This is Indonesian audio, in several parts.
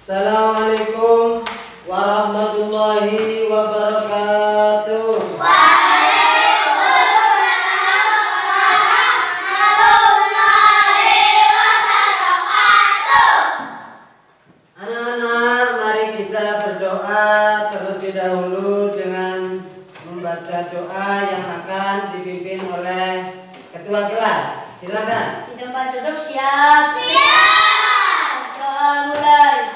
Assalamualaikum warahmatullahi wabarakatuh. Anak-anak, mari kita berdoa terlebih dahulu dengan membaca doa yang akan dipimpin oleh ketua kelas. Silakan. Di tempat duduk siap. Doa mulai.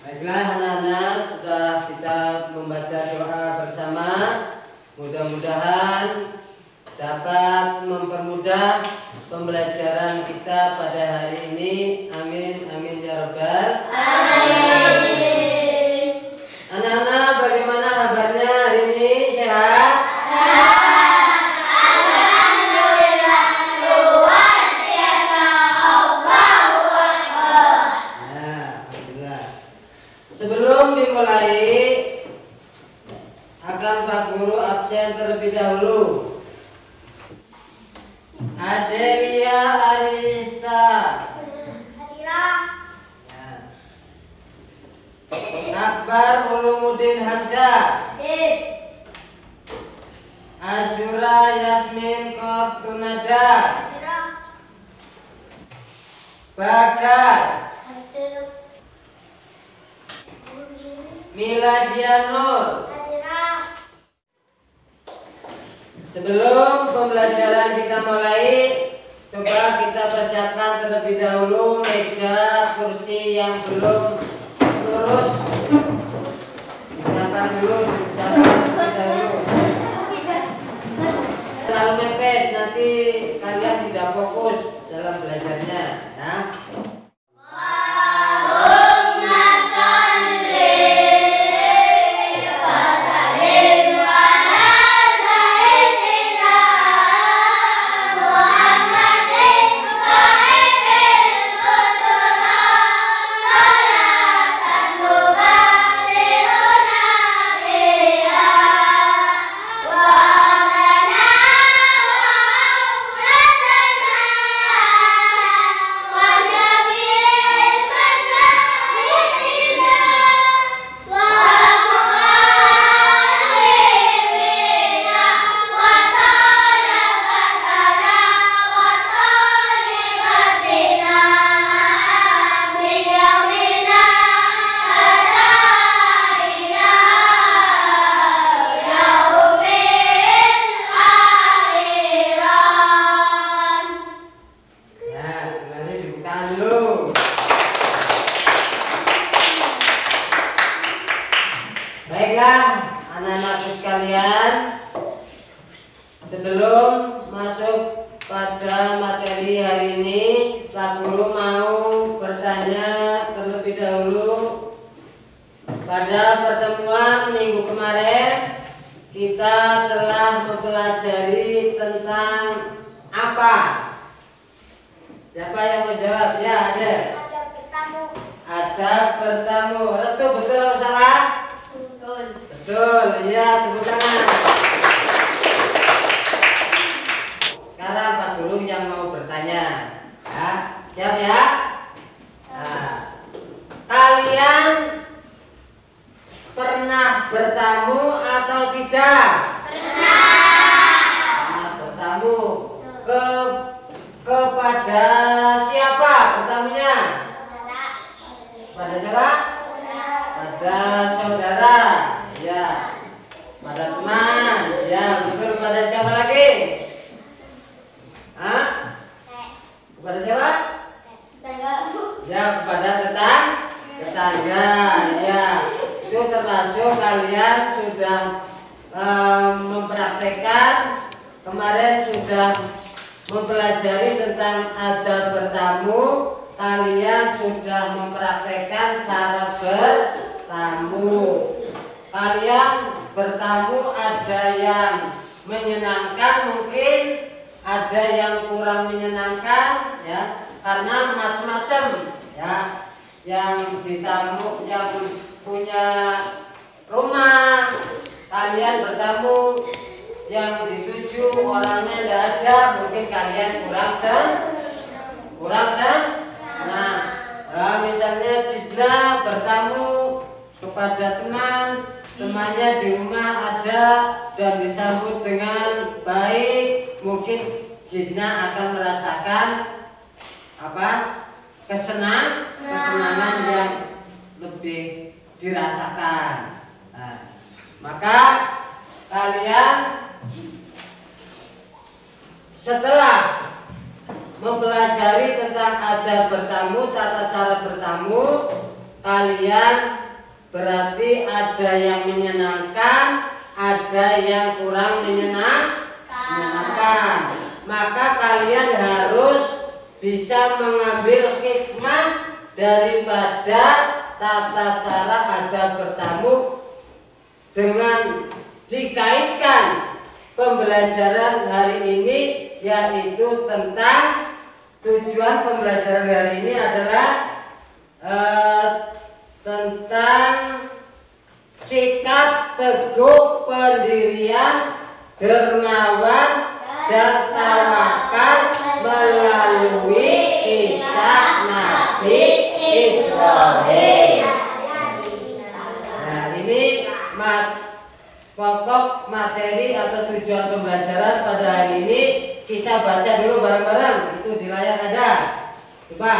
Baiklah anak-anak, sudah kita membaca doa bersama. Mudah-mudahan dapat mempermudah pembelajaran kita pada hari ini. Amin, amin ya rabbal alamin. Anak-anak, bagaimana kabarnya hari ini? Sehat? Sebelum dimulai, akan Pak Guru absen terlebih dahulu. Adelia Arista, Akbar Ulumuddin Hamzah, Azura Yasmin Kortunada, Bagas Miladia Nur. Sebelum pembelajaran kita mulai, coba kita persiapkan terlebih dahulu meja, kursi yang belum lurus. Siapkan dulu, Terlalu mepet, nanti kalian tidak fokus dalam belajarnya. Nah. Baiklah anak-anakku sekalian, sebelum masuk pada materi hari ini, Pak Guru mau bertanya terlebih dahulu. Pada pertemuan minggu kemarin, kita telah mempelajari tentang apa? Siapa yang mau jawab? Ya, ada. Adab bertamu. Restu, betul atau salah? Betul, iya, tepuk tangan. Sekarang Pak Guru yang mau bertanya. Ya, siap ya? Nah, kalian pernah bertamu atau tidak? Pernah bertamu. Kepada siapa bertamunya? mempraktekkan. Kemarin sudah mempelajari tentang adab bertamu. Kalian sudah mempraktekkan cara bertamu. Kalian bertamu ada yang menyenangkan, mungkin ada yang kurang menyenangkan, ya, karena macam-macam, ya. Yang ditamu, yang punya rumah, kalian bertamu, yang dituju orangnya tidak ada, mungkin kalian kurang nah, misalnya Jibna bertamu kepada temannya di rumah ada dan disambut dengan baik, mungkin Jibna akan merasakan kesenangan yang lebih dirasakan. Nah, maka kalian setelah mempelajari tentang adab bertamu, tata cara bertamu, kalian berarti ada yang menyenangkan, ada yang kurang menyenangkan. Maka kalian harus bisa mengambil hikmah daripada tata cara adab bertamu dengan dikaitkan pembelajaran hari ini, yaitu tentang tujuan pembelajaran hari ini adalah tentang sikap teguh, pendirian, dermawan, dan tawakal melalui kisah Nabi Ibrahim. Nah, ini pokok materi atau tujuan pembelajaran pada hari ini. Kita baca dulu bareng-bareng, itu di layar ada. Coba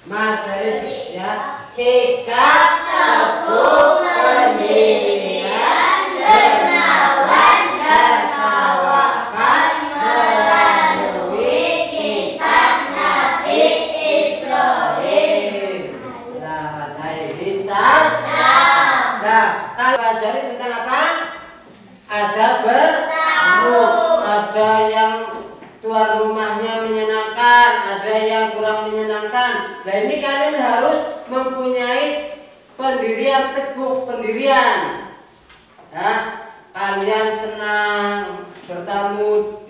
materi, ya. Sikap teguh, pendirian, dermawan, dan tawakal melalui kisah Nabi Ibrahim. Nah, kalau pelajari tentang apa? Ada bertamu, ada yang tuan rumahnya menyenangkan, ada yang kurang menyenangkan. Nah, ini kalian harus mempunyai pendirian, teguh pendirian. Ya, kalian senang bertamu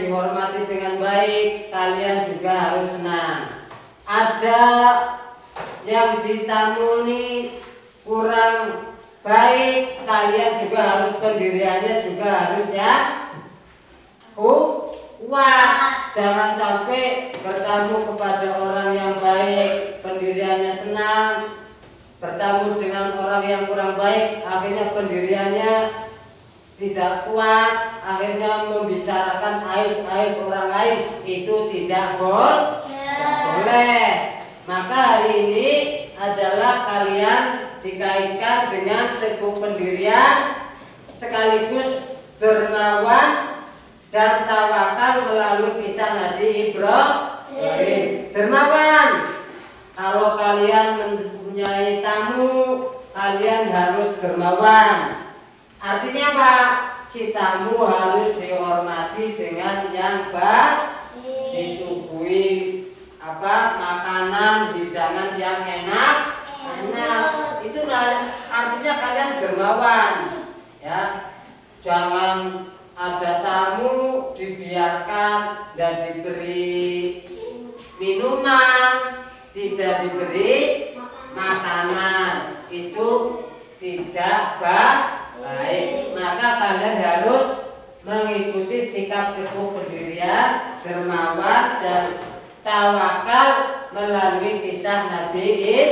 dihormati dengan baik, kalian juga harus senang. Ada yang ditamu ini kurang baik, kalian juga harus pendiriannya juga harus kuat. Jangan sampai bertamu kepada orang yang baik, pendiriannya senang, bertamu dengan orang yang kurang baik, akhirnya pendiriannya tidak kuat, akhirnya membicarakan aib-aib orang lain, itu tidak boleh. Maka hari ini adalah kalian dikaitkan dengan teguh pendirian sekaligus dermawan dan tawakal melalui kisah Nabi Ibrahim. Dermawan, kalau kalian mempunyai tamu, kalian harus dermawan. Artinya apa? Si tamu harus dihormati dengan yang baik, disuguhi makanan, hidangan yang enak. Itu artinya kalian dermawan, ya. Jangan ada tamu dibiarkan dan diberi minuman, tidak diberi makanan, itu tidak baik. Maka kalian harus mengikuti sikap teguh pendirian, dermawan, dan tawakal melalui kisah Nabi Ibrahim.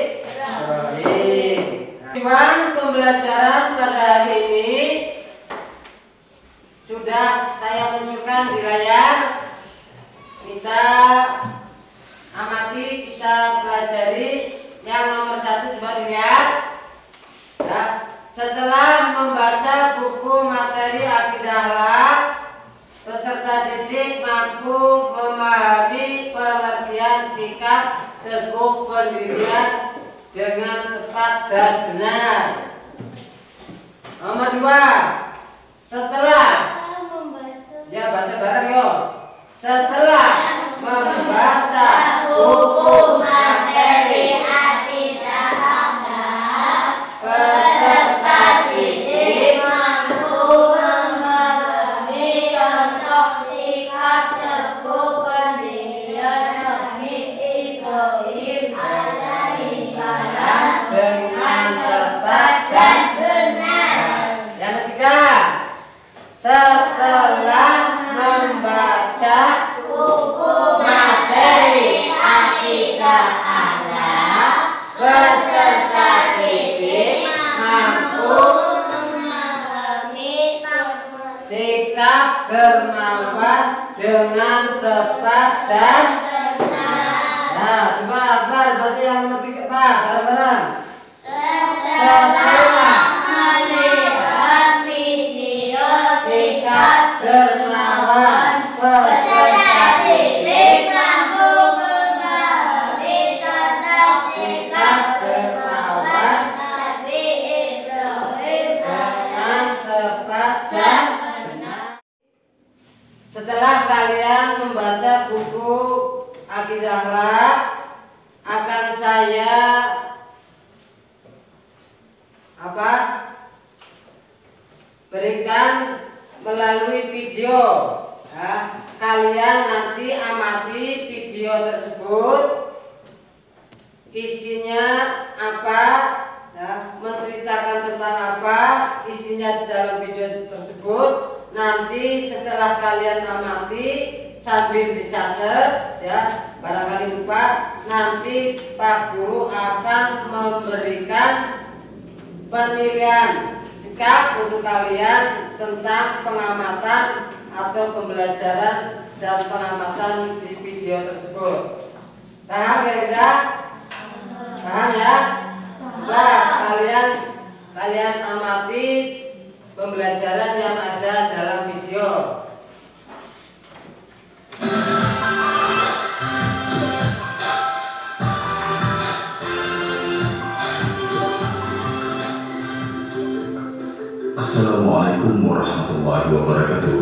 Tujuan pembelajaran pada hari ini sudah saya munculkan di layar. Kita amati, kita pelajari. Yang nomor 1 coba dilihat. Ya. Setelah membaca buku materi akidah akhlak, peserta didik mampu memahami pengertian sikap teguh pendirian dengan tepat dan benar. Nomor 2, Setelah ya baca bareng yuk. Setelah membaca buku materi akidah akhlak, peserta didik mampu memahami contoh sikap teguh pendirian Nabi Ibrahim alaihissalam dengan tepat dan benar. Yang ketiga, setelah membaca buku materi akidah akhlak, peserta didik mampu memahami sikap dermawan dengan tepat dan benar. Nah, coba Akbar baca yang nomor 3 Pak, bareng-bareng. Setelah melihat video sikap dermawan, peserta didik mampu memahami contoh sikap dermawan Nabi Ibrahim dengan tepat dan benar. Setelah kalian membaca buku akidah akhlak, akan saya berikan melalui video. Ya, kalian nanti amati video tersebut, isinya apa, ya, menceritakan tentang apa isinya di dalam video tersebut. Nanti setelah kalian amati sambil dicatat, ya, barangkali lupa, nanti Pak Guru akan memberikan penilaian sikap untuk kalian tentang pengamatan atau pembelajaran dan pengamatan di video tersebut. Paham ya? Paham ya? Kalian amati pembelajaran yang ada dalam video. Assalamualaikum warahmatullahi wabarakatuh.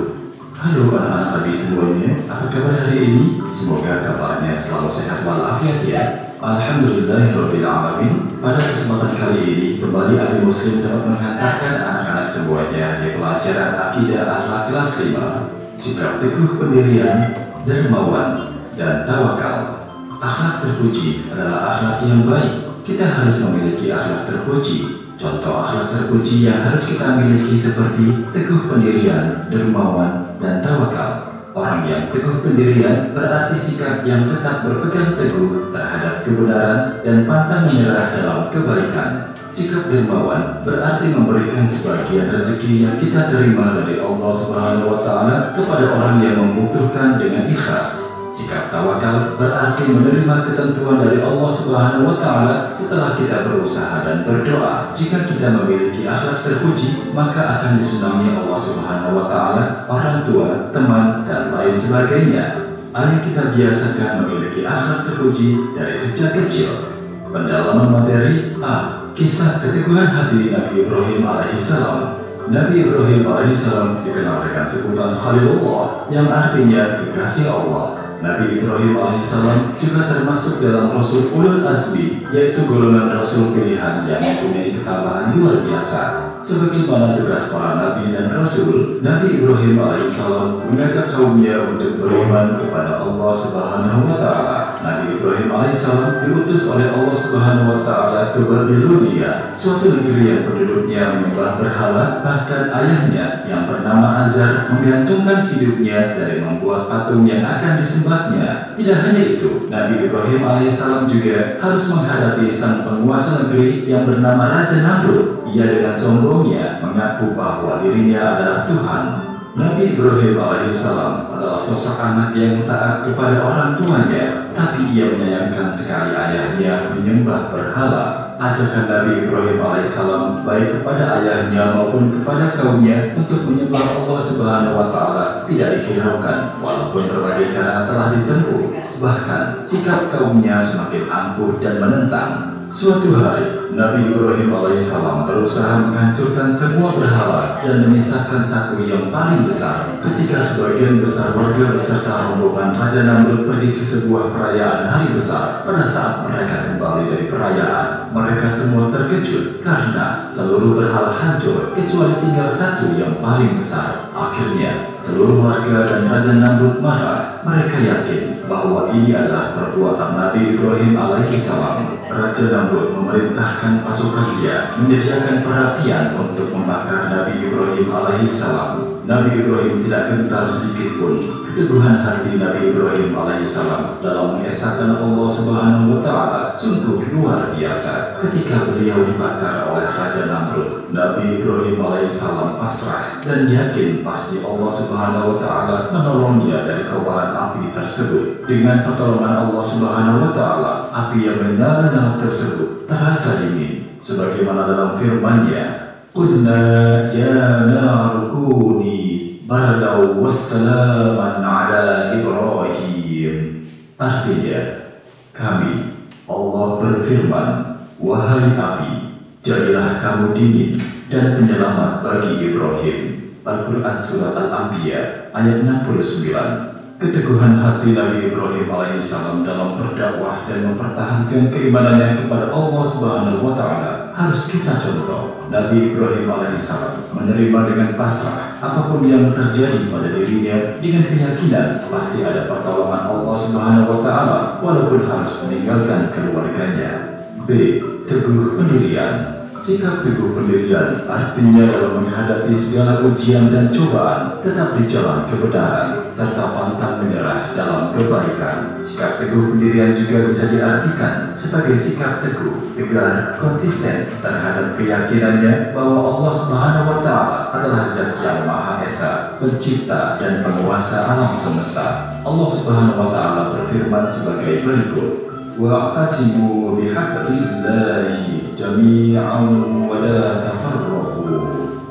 Halo anak-anak tadi semuanya, apa kabar hari ini? Semoga kabarnya selalu sehat walafiat ya. Alhamdulillahirrabbilalamin. Pada kesempatan kali ini kembali Abi Muslim dapat menghantarkan anak-anak semuanya di pelajaran akidah akhlak kelas 5, sikap teguh pendirian, dermawan, dan tawakal. Akhlak terpuji adalah akhlak yang baik. Kita harus memiliki akhlak terpuji. Contoh akhlak terpuji yang harus kita miliki seperti teguh pendirian, dermawan, dan tawakal. Orang yang teguh pendirian berarti sikap yang tetap berpegang teguh terhadap kebenaran dan pantang menyerah dalam kebaikan. Sikap dermawan berarti memberikan sebagian rezeki yang kita terima dari Allah Subhanahu wa Ta'ala kepada orang yang membutuhkan dengan ikhlas. Sikap tawakal berarti menerima ketentuan dari Allah Subhanahu wa Ta'ala setelah kita berusaha dan berdoa. Jika kita memiliki akhlak terpuji, maka akan disenangi Allah Subhanahu wa Ta'ala, orang tua, teman, dan lain sebagainya. Ayo kita biasakan memiliki akhlak terpuji dari sejak kecil. Pendalaman materi A. Kisah keteguhan hati Nabi Ibrahim alaihissalam. Nabi Ibrahim alaihissalam dikenal dengan sebutan Khalilullah, yang artinya kekasih Allah. Nabi Ibrahim alaihissalam juga termasuk dalam Rasul Ulul Azmi, yaitu golongan Rasul pilihan yang mempunyai ketabahan luar biasa. Sebagaimana tugas para Nabi dan Rasul, Nabi Ibrahim alaihissalam mengajak kaumnya untuk beriman kepada Allah Subhanahu wa Ta'ala. Nabi Ibrahim alaihissalam diutus oleh Allah Subhanahu wa Ta'ala ke Babilonia, suatu negeri yang penduduknya menyembah berhala. Bahkan ayahnya yang bernama Azar menggantungkan hidupnya dari membuat patung yang akan disembahnya. Tidak hanya itu, Nabi Ibrahim alaihissalam juga harus menghadapi sang penguasa negeri yang bernama Raja Namrud. Ia dengan sombongnya mengaku bahwa dirinya adalah Tuhan. Nabi Ibrahim alaihissalam adalah sosok anak yang taat kepada orang tuanya, tapi ia menyayangkan sekali ayahnya menyembah berhala. Ajakan Nabi Ibrahim alaihissalam baik kepada ayahnya maupun kepada kaumnya untuk menyembah Allah Subhanahu wa Ta'ala tidak dihiraukan, walaupun berbagai cara telah ditempuh. Bahkan sikap kaumnya semakin angkuh dan menentang. Suatu hari, Nabi Ibrahim alaihissalam berusaha menghancurkan semua berhala dan menyisakan satu yang paling besar. Ketika sebagian besar warga beserta rombongan Raja Namrud pergi ke sebuah perayaan hari besar, pada saat mereka kembali dari perayaan, mereka semua terkejut karena seluruh berhala hancur kecuali tinggal satu yang paling besar. Akhirnya, seluruh warga dan Raja Namrud marah. Mereka yakin bahwa ini adalah perbuatan Nabi Ibrahim alaihissalam. Raja Namrud memerintahkan pasukannya menyediakan perapian untuk membakar Nabi Ibrahim alaihissalam. Nabi Ibrahim tidak gentar sedikit pun. Keteguhan hati Nabi Ibrahim alaihissalam dalam mengesahkan Allah Subhanahu wa Ta'ala sungguh luar biasa. Ketika beliau dibakar oleh Raja Namrud, Nabi Ibrahim alaihissalam pasrah dan yakin pasti Allah Subhanahu wa Ta'ala menolongnya dari kobaran api tersebut. Dengan pertolongan Allah Subhanahu wa Ta'ala, api yang menyala-nyala tersebut terasa dingin, sebagaimana dalam firman-Nya, "Qulna ya naru kuni bardaw wassalaman ala Ibrahim." Artinya, kami, Allah berfirman, "Wahai api, jadilah kamu dingin dan penyelamat bagi Ibrahim." Al-Quran Surat Al-Anbiya ayat 69. Keteguhan hati Nabi Ibrahim alaihissalam dalam berdakwah dan mempertahankan keimanannya kepada Allah Subhanahu wa Ta'ala harus kita contoh. Nabi Ibrahim alaihissalam menerima dengan pasrah apapun yang terjadi pada dirinya dengan keyakinan pasti ada pertolongan Allah Subhanahu wa Ta'ala walaupun harus meninggalkan keluarganya. B. Teguh pendirian. Sikap teguh pendirian artinya dalam menghadapi segala ujian dan cobaan tetap di jalan kebenaran serta pantang menyerah dalam kebaikan. Sikap teguh pendirian juga bisa diartikan sebagai sikap teguh, tegar, konsisten terhadap keyakinannya bahwa Allah Subhanahu wa Ta'ala adalah Zat yang Maha Esa, pencipta dan penguasa alam semesta. Allah Subhanahu wa Ta'ala berfirman sebagai berikut, "Wa'tasimu bihablillahi jami'an wa la tafarraqu,"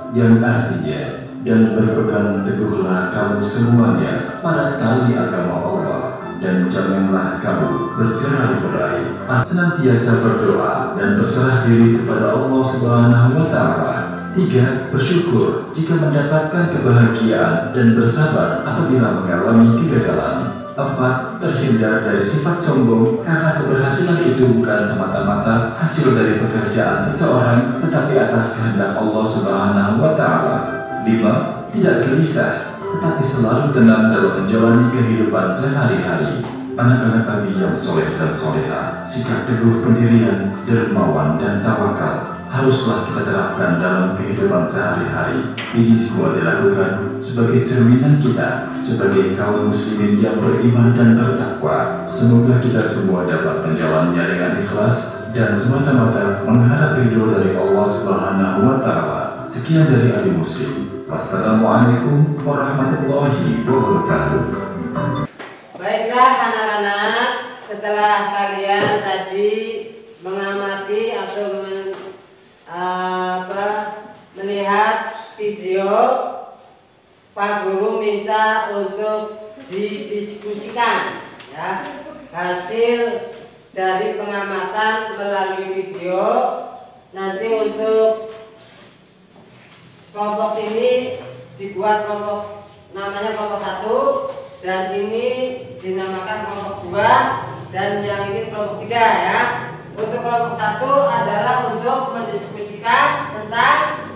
yang artinya, dan berpegang teguhlah kamu semuanya pada tali agama Allah dan janganlah kamu bercerai-berai. Senantiasa berdoa dan berserah diri kepada Allah Subhanahu wa Ta'ala. 3. Bersyukur jika mendapatkan kebahagiaan dan bersabar apabila mengalami kegagalan. 4. Terhindar dari sifat sombong karena keberhasilan itu bukan semata-mata hasil dari pekerjaan seseorang tetapi atas kehendak Allah Subhanahu wa Ta'ala. 5. Tidak gelisah tetapi selalu tenang dalam menjalani kehidupan sehari-hari. Anak-anak Nabi yang soleh dan soleha, sikap teguh pendirian, dermawan dan tawakal haruslah kita terapkan dalam kehidupan sehari-hari. Ini semua dilakukan sebagai cerminan kita sebagai kaum muslimin yang beriman dan bertakwa. Semoga kita semua dapat menjalannya dengan ikhlas dan semata-mata mengharap ridho dari Allah Subhanahu wa Ta'ala. Sekian dari Ali Muslim. Wassalamualaikum warahmatullahi wabarakatuh. Baiklah anak-anak, setelah kalian tadi mengamati atau melihat video, Pak Guru minta untuk didiskusikan ya, hasil dari pengamatan melalui video. Nanti untuk kelompok ini dibuat kelompok namanya kelompok 1 dan ini dinamakan kelompok 2 dan yang ini kelompok 3 ya. Untuk kelompok 1 adalah untuk mendiskusikan tentang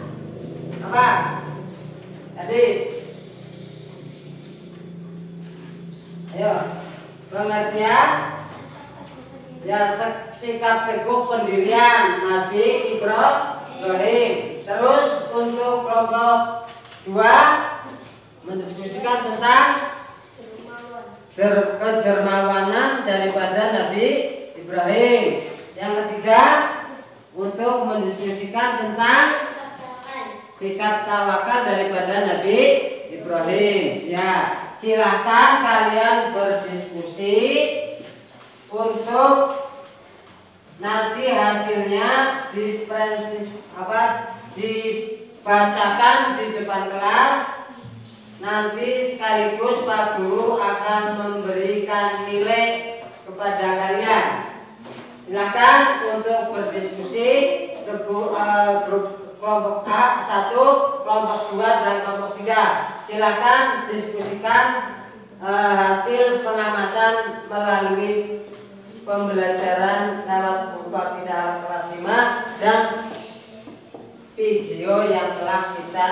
apa? Tadi ayo pengertian ya, sikap teguh pendirian Nabi Ibrahim. Terus untuk kelompok 2 mendiskusikan tentang kedermawanan daripada Nabi Ibrahim. Yang ketiga untuk mendiskusikan tentang sikap tawakal daripada Nabi Ibrahim. Ya, silahkan kalian berdiskusi untuk nanti hasilnya dibacakan di depan kelas nanti sekaligus Pak Guru akan memberikan nilai kepada kalian. Silakan untuk berdiskusi grup kelompok A 1, kelompok 2 dan kelompok 3. Silakan diskusikan hasil pengamatan melalui pembelajaran lewat buku Akidah kelas 5 dan video yang telah kita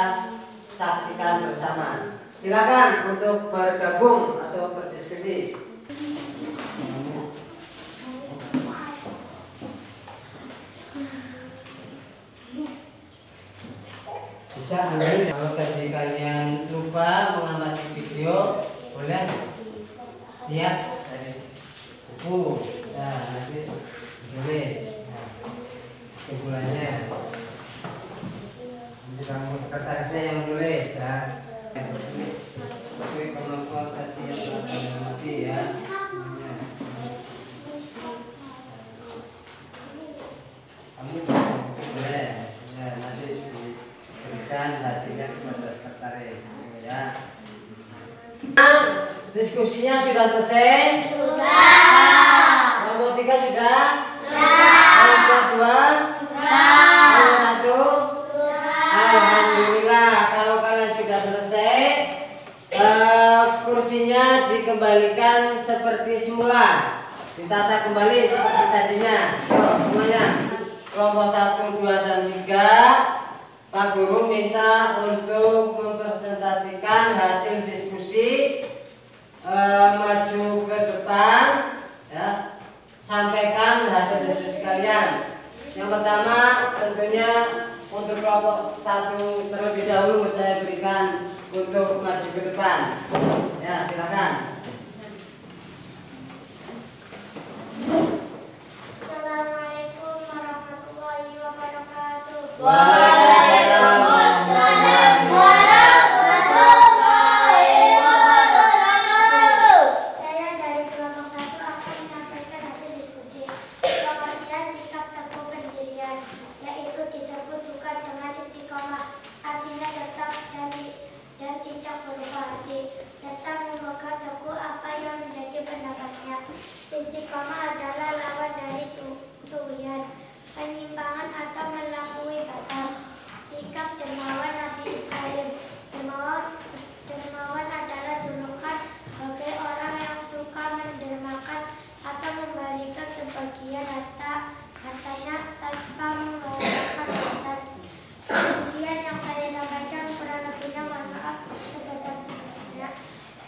saksikan bersama. Silakan untuk bergabung atau berdiskusi. Bisa ambil kalau tadi kalian lupa mengamati video, boleh lihat dari buku. Nah, nanti tulis kesimpulannya. Nanti kamu kertasnya yang menulis ya. Tapi kemampuan tadi yang telah kalian amati ya. Kamu boleh ya, nanti berikan hasilnya kepada sekretaris ya. Diskusinya sudah selesai? Sudah. Kelompok 3 sudah? Sudah. Kelompok 2? Sudah. Kelompok 1? Sudah. Alhamdulillah, kalau kalian sudah selesai, kursinya dikembalikan seperti semula. Ditata kembali seperti tadinya. Yuk, semuanya. Kelompok 1, 2, dan 3, Pak Guru minta untuk mempresentasikan hasil diskusi, maju ke depan ya, sampaikan hasil diskusi kalian. Yang pertama tentunya untuk kelompok 1 terlebih dahulu saya berikan untuk maju ke depan ya, silakan. Assalamualaikum warahmatullahi wabarakatuh. Waalaikumsalam warahmatullahi wabarakatuh. Saya dari kelompok 1 akan menyampaikan hasil diskusi. Pengertian sikap teguh pendirian, yaitu disebut juga dengan istiqomah, artinya tetap dan tidak berubah hati, serta memegang teguh apa yang menjadi pendapatnya. Istiqomah adalah lawan dari tughyan, penyimpangan atau melampaui batas. Sikap dermawan Nabi Ibrahim. Dermawan adalah julukan bagi orang yang suka mendermakan atau memberikan sebagian hartanya tanpa mengharapkan balasan. Kemudian yang saya sampaikan kurang lebihnya mohon maaf sebesar-besarnya.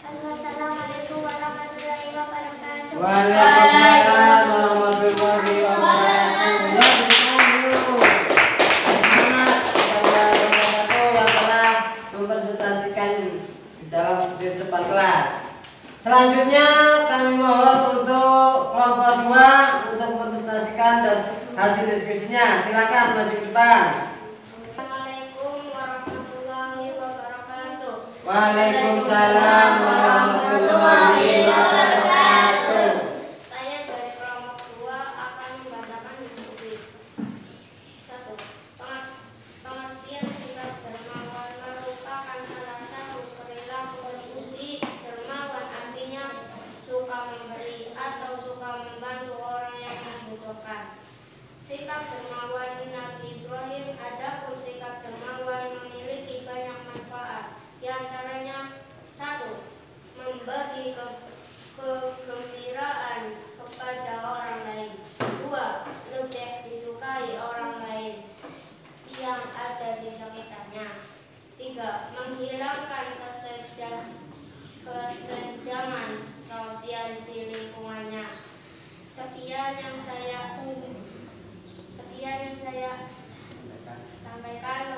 Wassalamualaikum warahmatullahi wabarakatuh. Waalaikumsalam warahmatullahi wabarakatuh. Ya, berikan dulu semangat kepada kelompok 1 yang telah mempresentasikan di depan kelas. Selanjutnya kami mohon untuk kelompok 2 untuk mempresentasikan hasil diskusinya. Silakan maju ke depan. Assalamualaikum warahmatullahi wabarakatuh. Waalaikumsalam warahmatullahi wabarakatuh. Saya dari kelompok 2 akan membacakan diskusi. 1. Pengertian sikap dermawan merupakan salah satu perilaku terpuji. Dermawan artinya suka memberi atau suka membantu orang yang membutuhkan. Sikap dermawan Nabi Ibrahim. Adapun sikap dermawan memiliki banyak manfaat. Di antaranya 1. Membagi kegembiraan kepada orang lain. 2. Lebih disukai orang lain yang ada di sekitarnya. 3. Menghilangkan kesenjangan sosial di lingkungannya. Sekian yang saya sampaikan.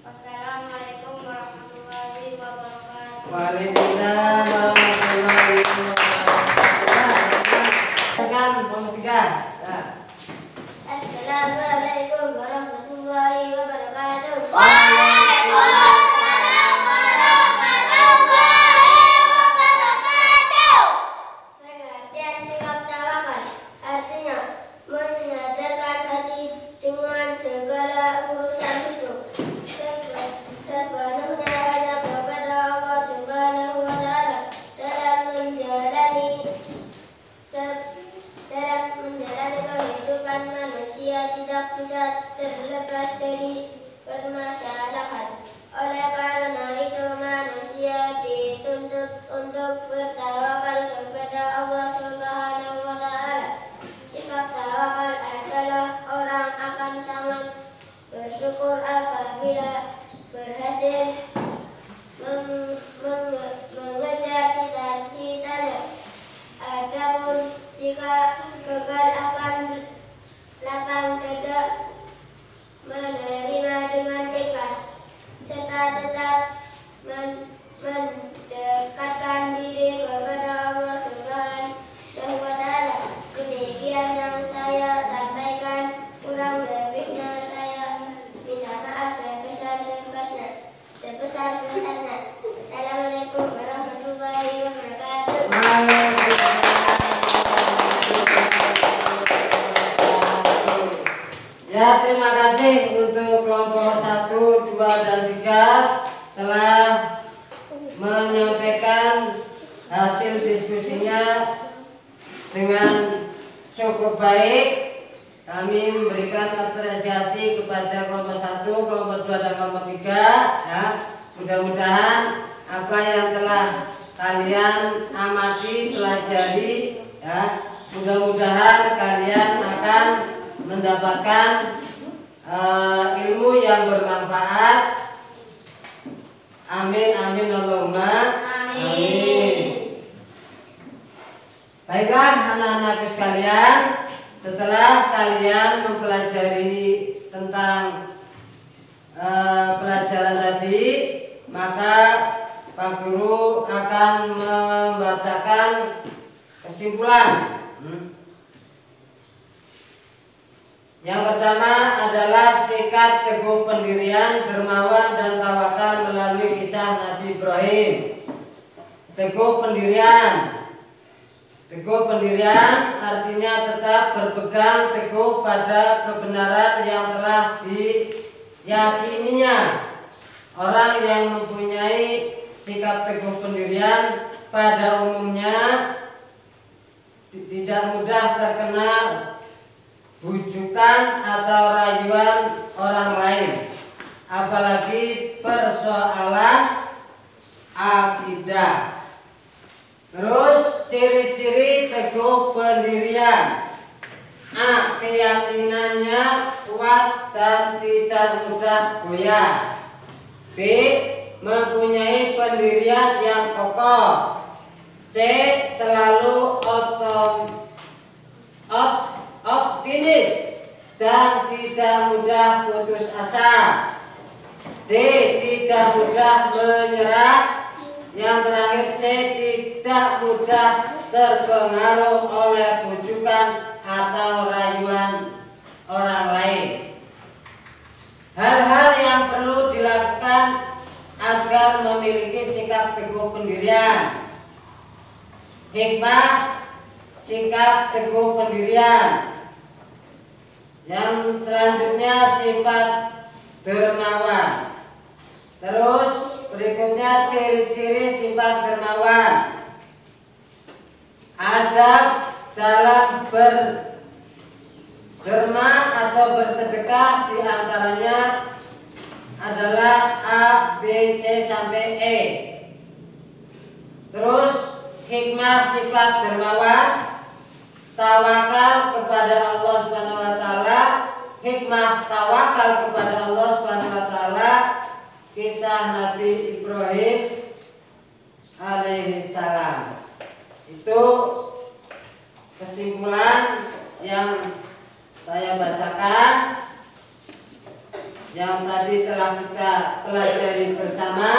Wassalamualaikum warahmatullahi wabarakatuh. Waalaikumsalam warahmatullahi wabarakatuh. Silakan kelompok 3. Assalamualaikum warahmatullahi wabarakatuh. Waalaikumsalam warahmatullahi wabarakatuh. Pengertian sikap tawakal artinya menyadarkan hati dengan segala urusan hidup apabila berhasil mengejar cita-citanya. Adapun jika gagal akan lapang dada menerima dengan ikhlas serta tetap mendekatkan diri kepada Allah Subhanahu wa Ta'ala. Demikian yang saya sampaikan, kurang lebihnya saya minta maaf sebesar-besarnya. Assalamualaikum warahmatullahi wabarakatuh. Ya, terima kasih untuk kelompok 1, 2, dan 3 telah menyampaikan hasil diskusinya dengan cukup baik. Kami memberikan apresiasi kepada kelompok 1, kelompok 2, dan kelompok 3 ya. Mudah-mudahan apa yang telah kalian amati, pelajari ya, mudah-mudahan kalian akan mendapatkan ilmu yang bermanfaat. Amin amin Allahumma amin. Baiklah anak-anakku sekalian, setelah kalian mempelajari tentang pelajaran tadi, maka Pak Guru akan membacakan kesimpulan. Yang pertama adalah sikap teguh pendirian, dermawan, dan tawakal melalui kisah Nabi Ibrahim. Teguh pendirian. Teguh pendirian artinya tetap berpegang teguh pada kebenaran yang telah diyakininya. Orang yang mempunyai sikap teguh pendirian pada umumnya tidak mudah terkena bujukan atau rayuan orang lain, apalagi persoalan akidah. Terus ciri-ciri teguh pendirian: A. Keyakinannya kuat dan tidak mudah goyah. B. Mempunyai pendirian yang kokoh. C. Selalu optimis dan tidak mudah putus asa. D. Tidak mudah menyerah. Yang terakhir C. Tidak mudah terpengaruh oleh bujukan atau rayuan orang lain. Hal-hal yang perlu dilakukan agar memiliki sikap teguh pendirian. Hikmah sikap teguh pendirian. Yang selanjutnya sifat dermawan. Terus berikutnya ciri-ciri sifat dermawan. Adab dalam berderma atau bersedekah diantaranya adalah A, B, C sampai E. Terus hikmah sifat dermawan, tawakal kepada Allah Subhanahu wa taala. Hikmah tawakal kepada Allah Subhanahu wa taala, kisah Nabi Ibrahim alaihi salam. Itu kesimpulan yang saya bacakan, yang tadi telah kita pelajari bersama.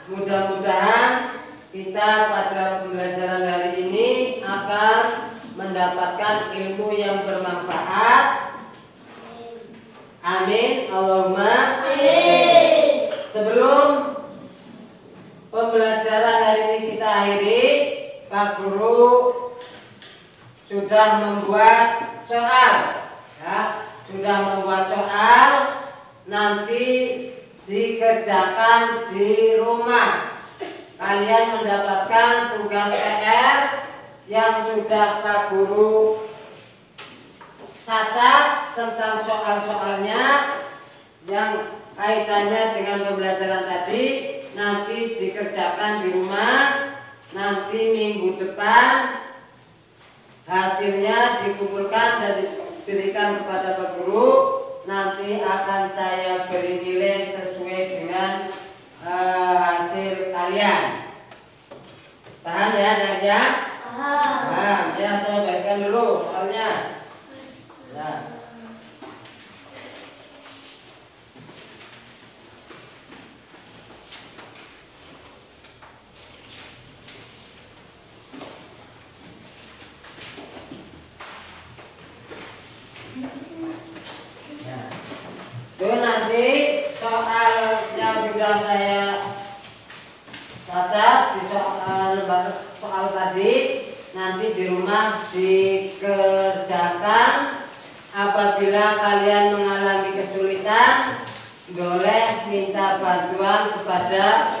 Mudah-mudahan kita pada pembelajaran hari ini akan mendapatkan ilmu yang bermanfaat. Amin Allahumma amin. Sebelum pembelajaran hari ini kita akhiri, Pak Guru sudah membuat soal ya, sudah membuat soal, nanti dikerjakan di rumah. Kalian mendapatkan tugas PR yang sudah Pak Guru catat tentang soal-soalnya yang kaitannya dengan pembelajaran tadi. Nanti dikerjakan di rumah. Nanti minggu depan hasilnya dikumpulkan dan diberikan kepada Pak Guru. Nanti akan saya beri nilai sesuai nanti di rumah dikerjakan. Apabila kalian mengalami kesulitan, boleh minta bantuan kepada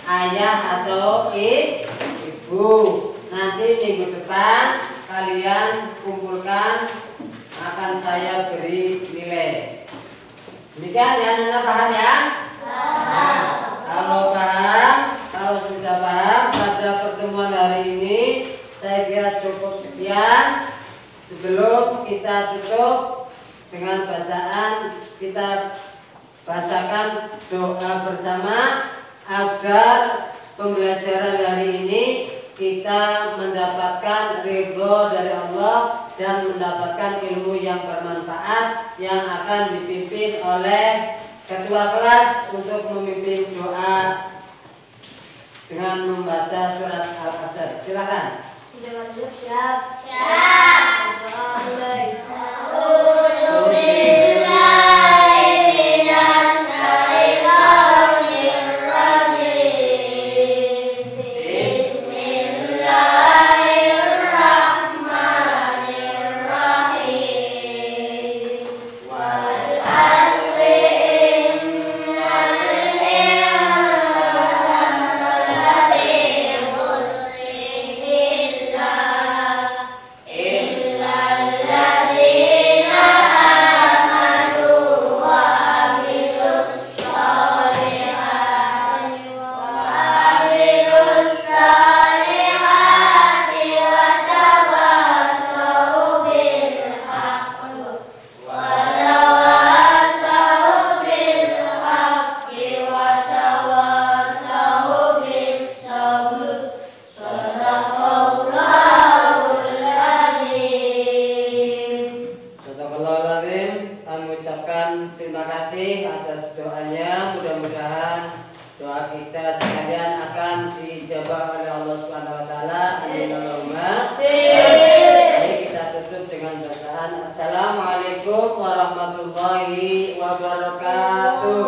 ayah atau ibu. Nanti minggu depan kalian kumpulkan, akan saya beri nilai. Demikian ya, Nana paham ya? Nah, kalau paham, kalau sudah paham pada pertemuan hari ini, saya kira cukup sekian. Sebelum kita tutup dengan bacaan, kita bacakan doa bersama agar pembelajaran hari ini kita mendapatkan ridho dari Allah dan mendapatkan ilmu yang bermanfaat yang akan dipimpin oleh ketua kelas untuk memimpin doa dengan membaca surat Al-Asr. Silakan. Sudah masuk siap? Terima kasih atas doanya. Mudah-mudahan doa kita sekalian akan dijawab oleh Allah Subhanahu wa taala. Amin Allahumma. Mari kita tutup dengan bacaan Assalamualaikum warahmatullahi wabarakatuh.